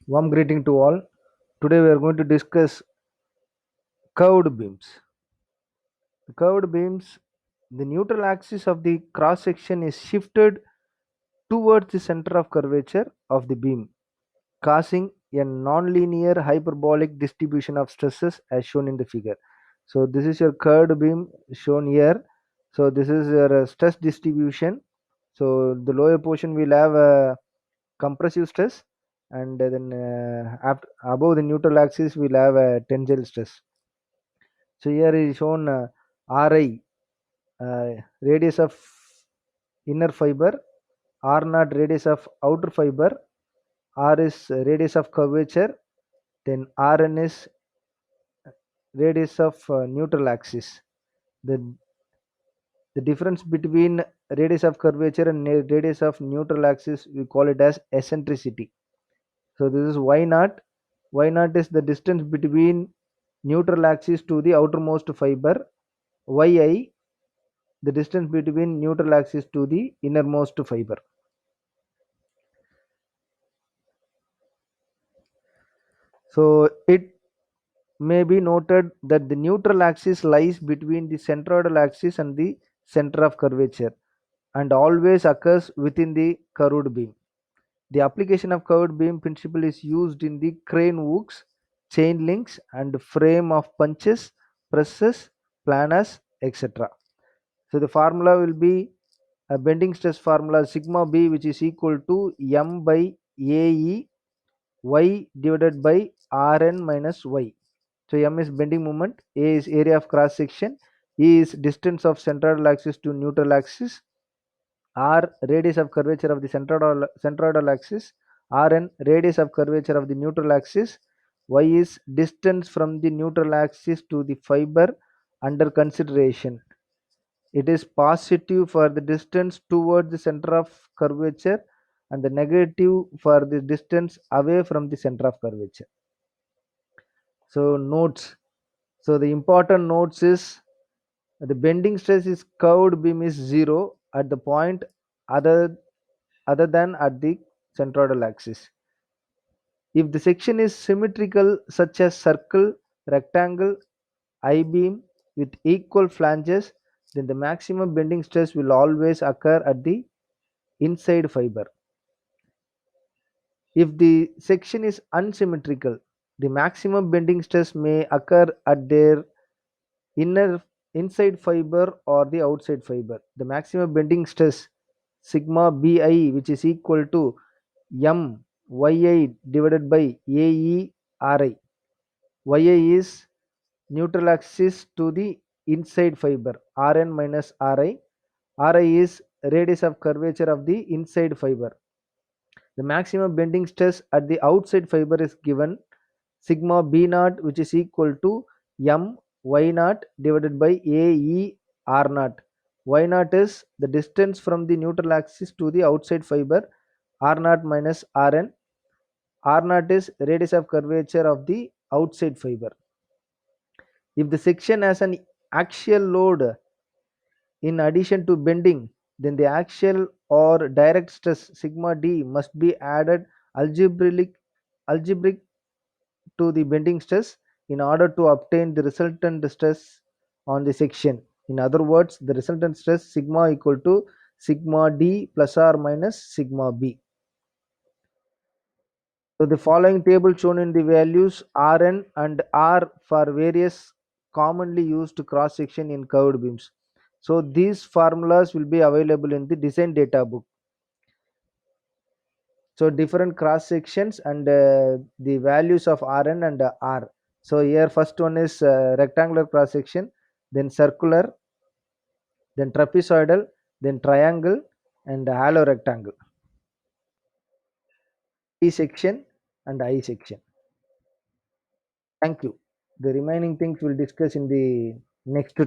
Warm greeting to all. Today we are going to discuss curved beams. The curved beams, the neutral axis of the cross section is shifted towards the center of curvature of the beam, causing a nonlinear hyperbolic distribution of stresses as shown in the figure. So this is your curved beam shown here. So this is your stress distribution. So the lower portion will have a compressive stress, and then after, above the neutral axis we'll have a tensile stress. So here is shown Ri, radius of inner fiber, R naught radius of outer fiber, R is radius of curvature, then Rn is radius of neutral axis. The difference between radius of curvature and radius of neutral axis, we call it as eccentricity. So this is y naught. Y naught is the distance between neutral axis to the outermost fiber. Yi, the distance between neutral axis to the innermost fiber. So it may be noted that the neutral axis lies between the centroidal axis and the center of curvature and always occurs within the curved beam. The application of curved beam principle is used in the crane hooks, chain links, and frame of punches, presses, planners, etc. So the formula will be a bending stress formula sigma B, which is equal to M by AE y divided by Rn minus y. So M is bending moment, A is area of cross section, E is distance of centroidal axis to neutral axis, R radius of curvature of the centroidal axis, Rn radius of curvature of the neutral axis, y is distance from the neutral axis to the fiber under consideration. It is positive for the distance towards the center of curvature and the negative for the distance away from the center of curvature. So notes. So the important notes is the bending stress is curved beam is zero at the point other other than at the centroidal axis. If the section is symmetrical, such as circle, rectangle, I-beam with equal flanges, then the maximum bending stress will always occur at the inside fiber. If the section is unsymmetrical, the maximum bending stress may occur at their inner inside fiber or the outside fiber. The maximum bending stress sigma bi, which is equal to m yi divided by ae ri. Yi is neutral axis to the inside fiber, Rn minus Ri. Ri is radius of curvature of the inside fiber. The maximum bending stress at the outside fiber is given sigma B naught, which is equal to m y naught divided by ae r naught. Y naught is the distance from the neutral axis to the outside fiber, r naught minus Rn. R naught is radius of curvature of the outside fiber. If the section has an axial load in addition to bending, then the axial or direct stress sigma d must be added algebraic to the bending stress in order to obtain the resultant stress on the section. In other words, the resultant stress sigma equal to sigma d plus or minus sigma b. So the following table shown in the values Rn and R for various commonly used cross section in curved beams. So these formulas will be available in the design data book. So different cross sections and the values of Rn and R. So here first one is rectangular cross section, then circular, then trapezoidal, then triangle, and hollow rectangle. T section and I section. Thank you. The remaining things we'll discuss in the next